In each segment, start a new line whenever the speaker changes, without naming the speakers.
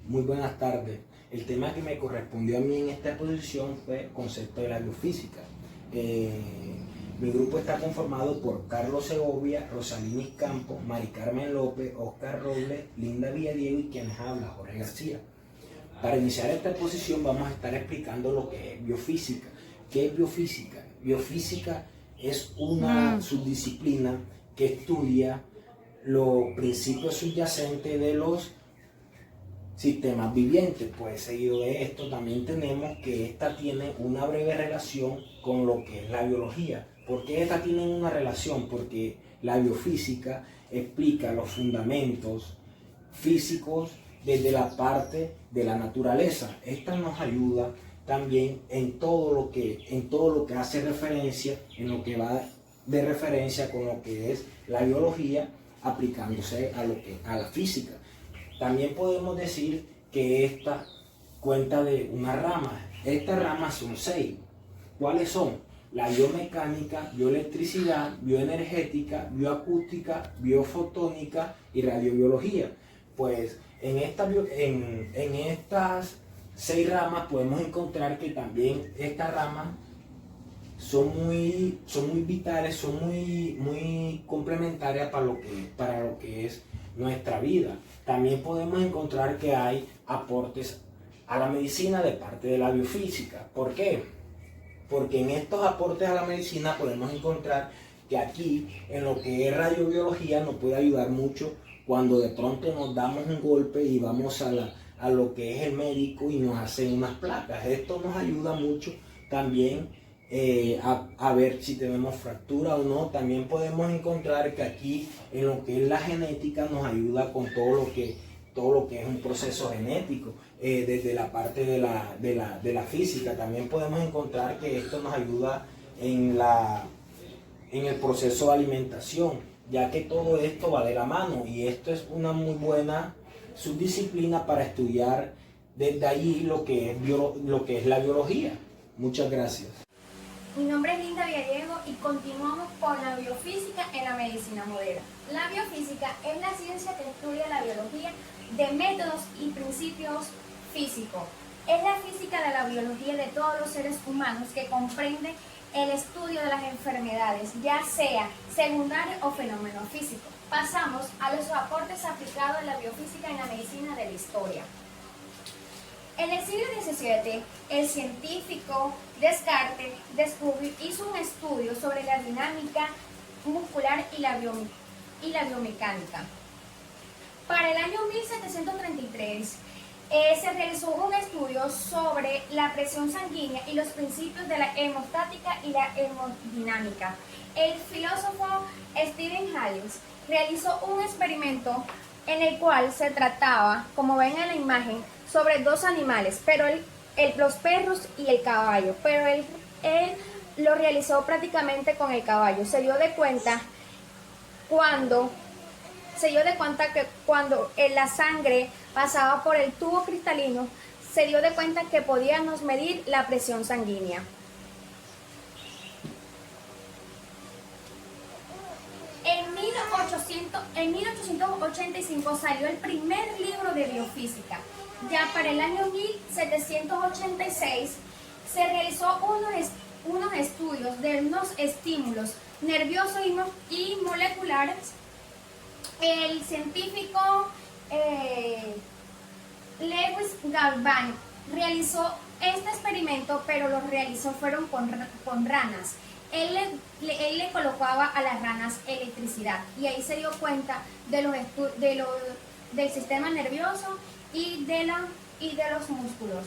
Muy buenas tardes. El tema que me correspondió a mí en esta exposición fue el concepto de la biofísica. Mi grupo está conformado por Carlos Segovia, Rosalinis Campos, Mari Carmen López, Oscar Robles, Linda Villadiego y quienes habla, Jorge García. Para iniciar esta exposición vamos a estar explicando lo que es biofísica. ¿Qué es biofísica? Biofísica es una subdisciplina que estudia los principios subyacentes de los sistemas vivientes. Pues seguido de esto también tenemos que esta tiene una breve relación con lo que es la biología. ¿Por qué esta tiene una relación? Porque la biofísica explica los fundamentos físicos desde la parte de la naturaleza. Esta nos ayuda también en todo lo que hace referencia, en lo que va de referencia con lo que es la biología, aplicándose a la física. También podemos decir que esta cuenta de una rama. Estas ramas son 6. ¿Cuáles son? La biomecánica, bioelectricidad, bioenergética, bioacústica, biofotónica y radiobiología. Pues en estas 6 ramas podemos encontrar que también estas ramas son muy vitales, son muy complementarias para lo que es nuestra vida. También podemos encontrar que hay aportes a la medicina de parte de la biofísica. ¿Por qué? Porque en estos aportes a la medicina podemos encontrar que aquí, en lo que es radiobiología, nos puede ayudar mucho cuando de pronto nos damos un golpe y vamos a lo que es el médico y nos hacen unas placas. Esto nos ayuda mucho también a ver si tenemos fractura o no. También podemos encontrar que aquí, en lo que es la genética, nos ayuda con todo lo que es un proceso genético, desde la parte de la física. También podemos encontrar que esto nos ayuda en el proceso de alimentación, ya que todo esto va de la mano, y esto es una muy buena subdisciplina para estudiar desde allí lo que es la biología. Muchas gracias.
Mi nombre es Linda Villadiego y continuamos con la biofísica en la medicina moderna. La biofísica es la ciencia que estudia la biología de métodos y principios físicos. Es la física de la biología de todos los seres humanos que comprende el estudio de las enfermedades, ya sea secundario o fenómeno físico. Pasamos a los aportes aplicados de la biofísica en la medicina de la historia. En el siglo XVII, el científico Descartes hizo un estudio sobre la dinámica muscular y la biomecánica. Para el año 1733, se realizó un estudio sobre la presión sanguínea y los principios de la hemostática y la hemodinámica. El filósofo Stephen Halley realizó un experimento en el cual se trataba, como ven en la imagen, sobre 2 animales, pero los perros y el caballo, pero él lo realizó prácticamente con el caballo. Se dio de cuenta que cuando la sangre pasaba por el tubo cristalino, se dio de cuenta que podíamos medir la presión sanguínea. En 1885 salió el primer libro de biofísica. Ya para el año 1786 se realizó unos estudios de unos estímulos nerviosos y moleculares. El científico Lewis Galvani realizó este experimento, pero lo realizó con ranas. Él le colocaba a las ranas electricidad y ahí se dio cuenta del sistema nervioso y de los músculos.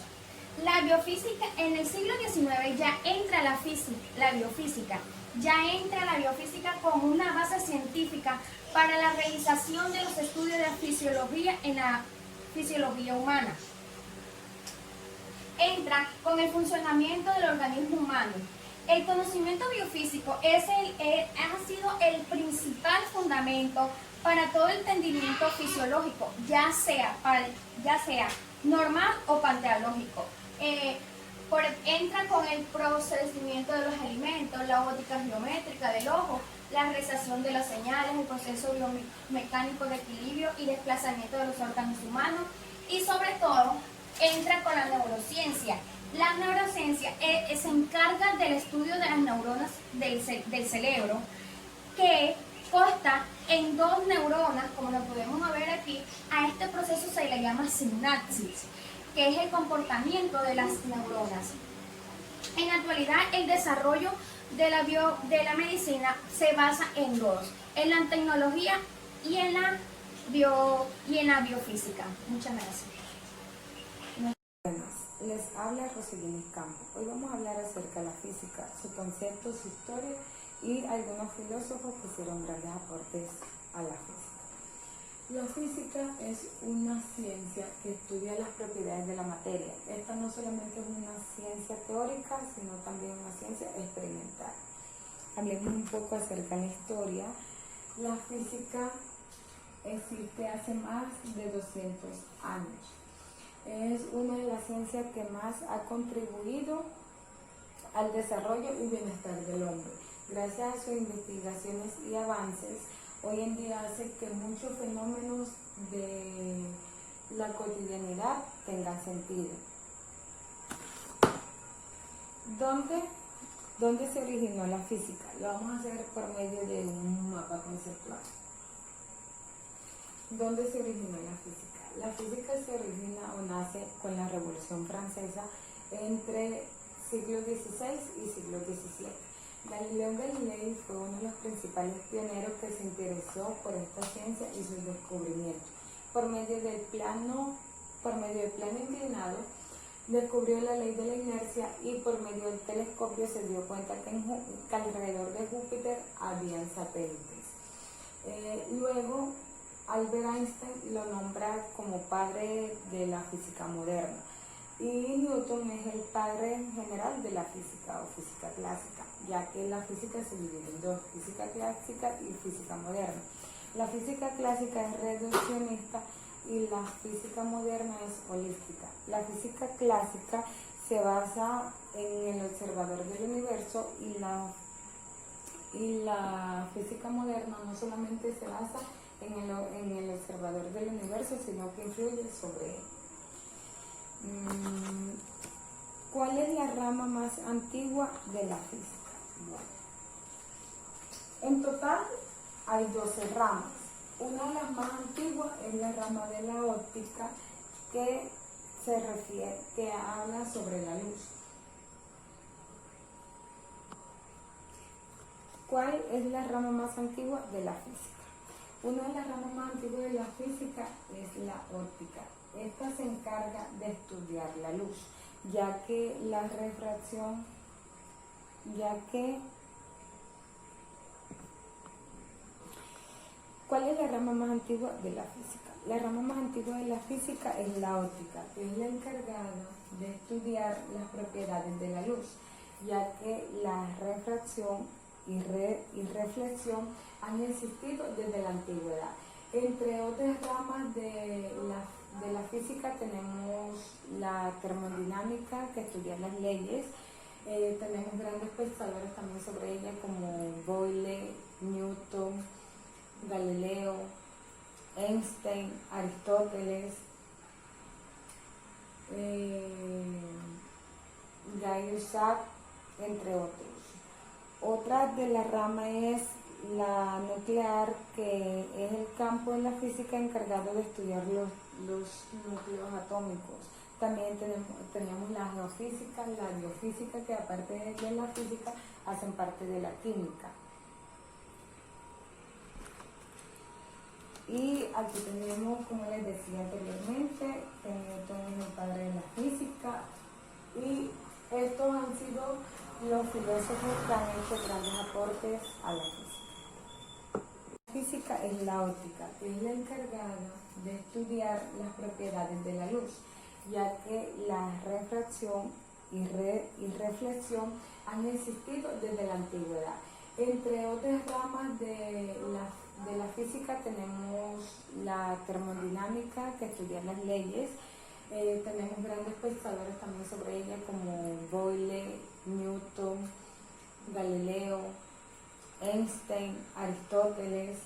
La biofísica, en el siglo XIX ya entra la biofísica como una base científica para la realización de los estudios de la fisiología en la fisiología humana. Entra con el funcionamiento del organismo humano. El conocimiento biofísico ha sido el principal fundamento para todo el entendimiento fisiológico, ya sea normal o paleológico. Entra con el procesamiento de los alimentos, la óptica geométrica del ojo, la realización de las señales, el proceso biomecánico de equilibrio y desplazamiento de los órganos humanos, y sobre todo entra con la neurociencia. La neurociencia se encarga del estudio de las neuronas del cerebro, que consta en dos neuronas, como lo podemos ver aquí. A este proceso se le llama sinapsis, que es el comportamiento de las neuronas. En la actualidad, el desarrollo de la medicina se basa en dos: en la tecnología y en la biofísica. Muchas gracias.
Buenas, les habla Rosalinis Campo. Hoy vamos a hablar acerca de la física, su concepto, su historia y algunos filósofos que hicieron grandes aportes a la física. La física es una ciencia que estudia las propiedades de la materia. Esta no solamente es una ciencia teórica, sino también una ciencia experimental. Hablemos un poco acerca de la historia. La física existe hace más de 200 años. Es una de las ciencias que más ha contribuido al desarrollo y bienestar del hombre. Gracias a sus investigaciones y avances, hoy en día hace que muchos fenómenos de la cotidianidad tengan sentido. ¿Dónde se originó la física? Lo vamos a hacer por medio de un mapa conceptual. ¿Dónde se originó la física? La física se origina o nace con la Revolución Francesa entre siglo XVI y siglo XVII. Galileo Galilei fue uno de los principales pioneros que se interesó por esta ciencia y sus descubrimientos. Por medio del plano inclinado, descubrió la ley de la inercia y por medio del telescopio se dio cuenta que alrededor de Júpiter habían satélites. Luego, Albert Einstein lo nombra como padre de la física moderna y Newton es el padre general de la física o física clásica, ya que la física se divide en dos: física clásica y física moderna. La física clásica es reduccionista y la física moderna es holística. La física clásica se basa en el observador del universo y la física moderna no solamente se basa en el observador del universo, sino que influye sobre él. ¿Cuál es la rama más antigua de la física? Bueno, en total hay 12 ramas. Una de las más antiguas es la rama de la óptica, que habla sobre la luz. ¿Cuál es la rama más antigua de la física? Una de las ramas más antiguas de la física es la óptica. Esta se encarga de estudiar la luz, ya que la refracción, ¿Cuál es la rama más antigua de la física? La rama más antigua de la física es la óptica, que es la encargada de estudiar las propiedades de la luz, ya que la refracción y reflexión han existido desde la antigüedad. Entre otras ramas de la física tenemos la termodinámica, que estudia las leyes. Tenemos grandes pensadores también sobre ella, como Boyle, Newton, Galileo, Einstein, Aristóteles, Gay-Lussac, entre otros. Otra de las ramas es la nuclear, que es el campo de la física encargado de estudiar los núcleos atómicos. También tenemos la geofísica, la biofísica, que aparte de la física hacen parte de la química. Y aquí tenemos, como les decía anteriormente, que Newton es el padre de la física, y estos han sido los filósofos que han hecho grandes aportes a la física. La física es la óptica, que es la encargada de estudiar las propiedades de la luz, ya que la refracción y reflexión han existido desde la antigüedad. Entre otras ramas de la física tenemos la termodinámica, que estudia las leyes. Tenemos grandes pensadores también sobre ella, como Boyle, Newton, Galileo, Einstein, Aristóteles,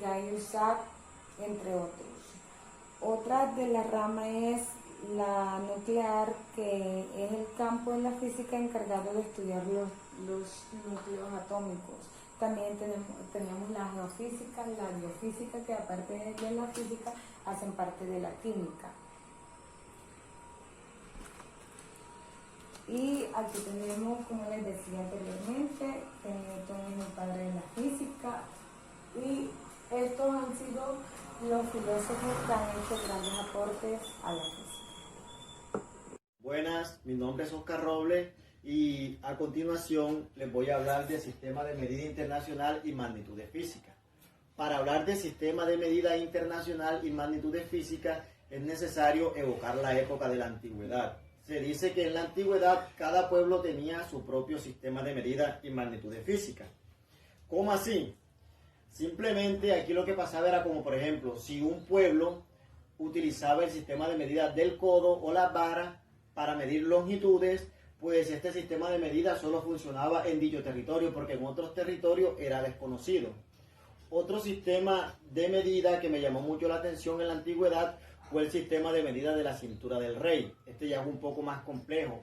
Gay IUSAC, entre otros. Otra de las ramas es la nuclear, que es el campo de la física encargado de estudiar los núcleos atómicos. También tenemos la geofísica, la biofísica, que aparte de la física hacen parte de la química. Y aquí tenemos, como les decía anteriormente, que Newton es el padre de la física, y estos han sido los filósofos que han hecho grandes aportes a la física.
Buenas, mi nombre es Oscar Robles y a continuación les voy a hablar del sistema de medida internacional y magnitudes físicas. Para hablar del sistema de medida internacional y magnitudes físicas es necesario evocar la época de la antigüedad. Se dice que en la antigüedad cada pueblo tenía su propio sistema de medida y magnitudes físicas. ¿Cómo así? Simplemente aquí lo que pasaba era como, por ejemplo, si un pueblo utilizaba el sistema de medida del codo o la vara para medir longitudes, pues este sistema de medida solo funcionaba en dicho territorio, porque en otros territorios era desconocido. Otro sistema de medida que me llamó mucho la atención en la antigüedad fue el sistema de medida de la cintura del rey. Este ya es un poco más complejo.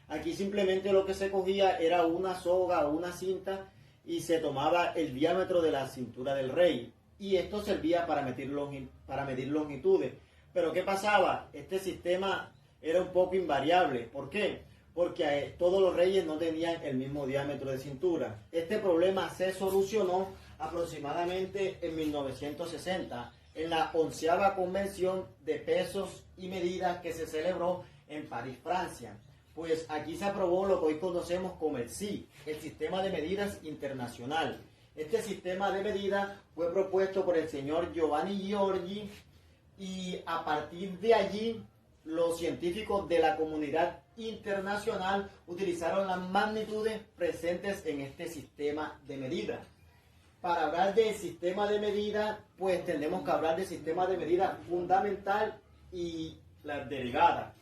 Aquí simplemente lo que se cogía era una soga o una cinta y se tomaba el diámetro de la cintura del rey, y esto servía para medir longitudes. Pero ¿qué pasaba? Este sistema era un poco invariable. ¿Por qué? Porque todos los reyes no tenían el mismo diámetro de cintura. Este problema se solucionó aproximadamente en 1960, en la 11ª Convención de Pesos y Medidas que se celebró en París, Francia. Pues aquí se aprobó lo que hoy conocemos como el SI, el Sistema de Medidas Internacional. Este sistema de medida fue propuesto por el señor Giovanni Giorgi, y a partir de allí los científicos de la comunidad internacional utilizaron las magnitudes presentes en este sistema de medida. Para hablar del sistema de medida, pues tendremos que hablar del sistema de medida fundamental y las derivadas.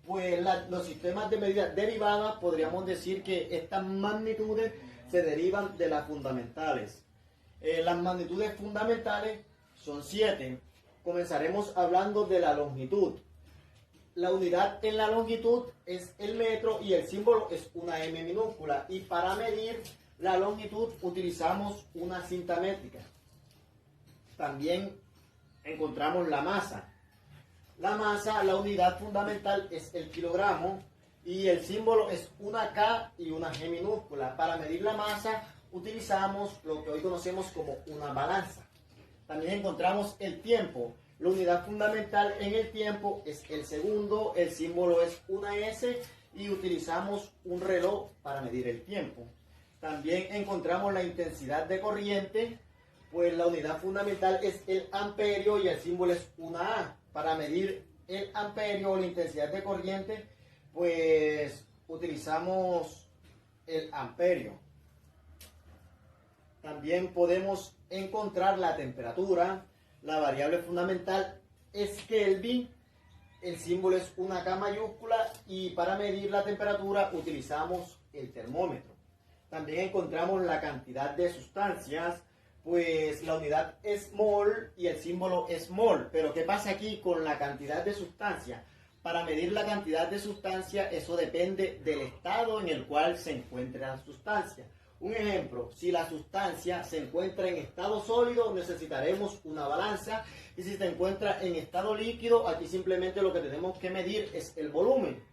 Pues los sistemas de medida derivadas, podríamos decir que estas magnitudes se derivan de las fundamentales. Las magnitudes fundamentales son 7. Comenzaremos hablando de la longitud. La unidad en la longitud es el metro y el símbolo es una M minúscula. Y para medir la longitud utilizamos una cinta métrica. También encontramos la masa. La masa, la unidad fundamental es el kilogramo y el símbolo es una K y una G minúscula. Para medir la masa utilizamos lo que hoy conocemos como una balanza. También encontramos el tiempo. La unidad fundamental en el tiempo es el segundo, el símbolo es una S y utilizamos un reloj para medir el tiempo. También encontramos la intensidad de corriente, pues la unidad fundamental es el amperio y el símbolo es una A. Para medir el amperio o la intensidad de corriente, pues utilizamos el amperio. También podemos encontrar la temperatura. La variable fundamental es Kelvin, el símbolo es una K mayúscula y para medir la temperatura utilizamos el termómetro. También encontramos la cantidad de sustancias, pues la unidad es mol y el símbolo es mol. Pero ¿qué pasa aquí con la cantidad de sustancia? Para medir la cantidad de sustancia, eso depende del estado en el cual se encuentra la sustancia. Un ejemplo, si la sustancia se encuentra en estado sólido, necesitaremos una balanza. Y si se encuentra en estado líquido, aquí simplemente lo que tenemos que medir es el volumen.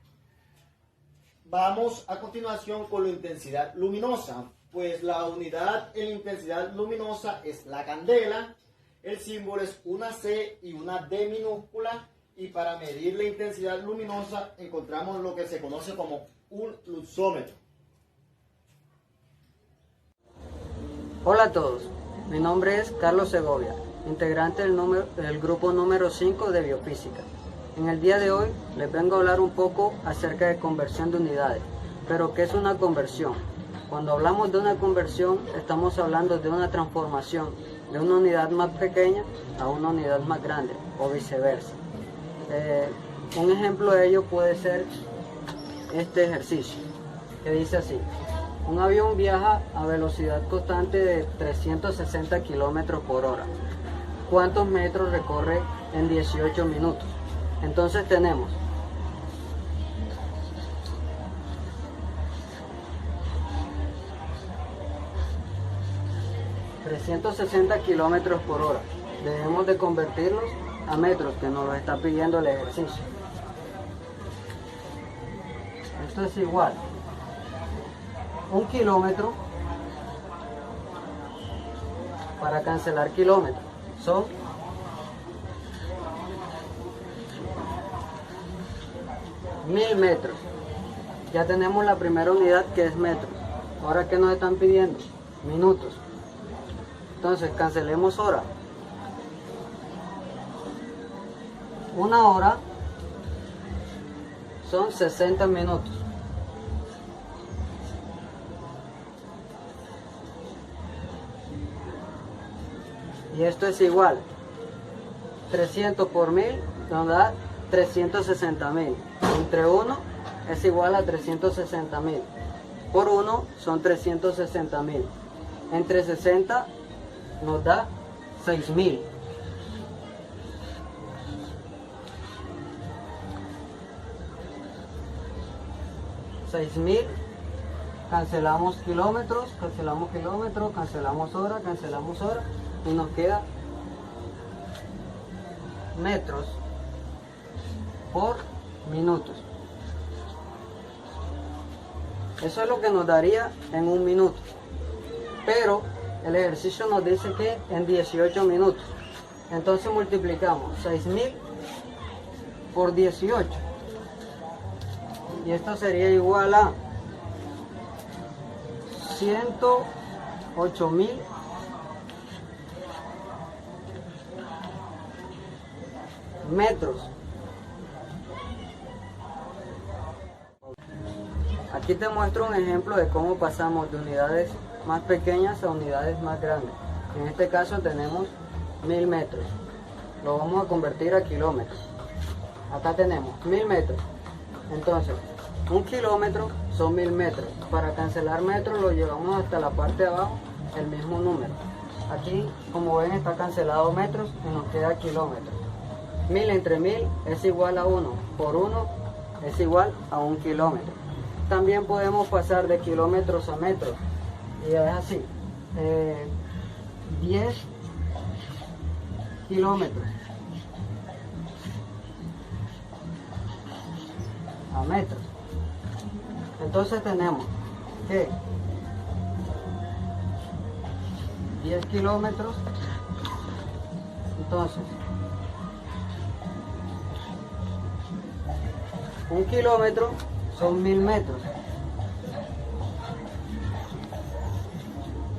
Vamos a continuación con la intensidad luminosa. Pues la unidad en intensidad luminosa es la candela. El símbolo es una C y una D minúscula. Y para medir la intensidad luminosa encontramos lo que se conoce como un luxómetro.
Hola a todos, mi nombre es Carlos Segovia, integrante del grupo número 5 de Biofísica. En el día de hoy les vengo a hablar un poco acerca de conversión de unidades. Pero ¿qué es una conversión? Cuando hablamos de una conversión estamos hablando de una transformación de una unidad más pequeña a una unidad más grande o viceversa. Un ejemplo de ello puede ser este ejercicio que dice así: un avión viaja a velocidad constante de 360 km por hora. cuántos metros recorre en 18 minutos. Entonces tenemos 360 kilómetros por hora. Debemos de convertirlos a metros, que nos lo está pidiendo el ejercicio. Esto es igual. 1 kilómetro, para cancelar kilómetros, son 1000 metros. Ya tenemos la primera unidad, que es metros. Ahora, ¿qué nos están pidiendo? Minutos. Entonces cancelemos hora. 1 hora son 60 minutos. Y esto es igual. 300 por 1000 nos da 360.000. Entre 1 es igual a 360.000. Por 1 son 360.000. Entre 60 nos da 6.000. Cancelamos kilómetros, cancelamos kilómetros, cancelamos hora y nos queda metros por minutos. Eso es lo que nos daría en 1 minuto, pero el ejercicio nos dice que en 18 minutos. Entonces multiplicamos 6.000 por 18 y esto sería igual a 108.000 metros. Aquí te muestro un ejemplo de cómo pasamos de unidades más pequeñas a unidades más grandes. En este caso tenemos 1000 metros. Lo vamos a convertir a kilómetros. Acá tenemos 1000 metros. Entonces, 1 kilómetro son 1000 metros. Para cancelar metros lo llevamos hasta la parte de abajo, el mismo número. Aquí, como ven, está cancelado metros y nos queda kilómetros. 1000 entre 1000 es igual a 1. Por 1 es igual a 1 kilómetro. También podemos pasar de kilómetros a metros. Y es así. 10 kilómetros a metros. Entonces tenemos que 10 kilómetros, entonces 1 kilómetro son 1000 metros.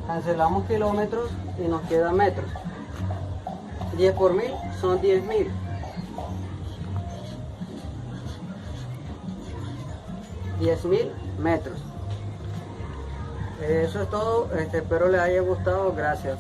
Cancelamos kilómetros y nos queda metros. 10 por 1000 son 10.000. 10.000 metros. Eso es todo. Espero les haya gustado. Gracias.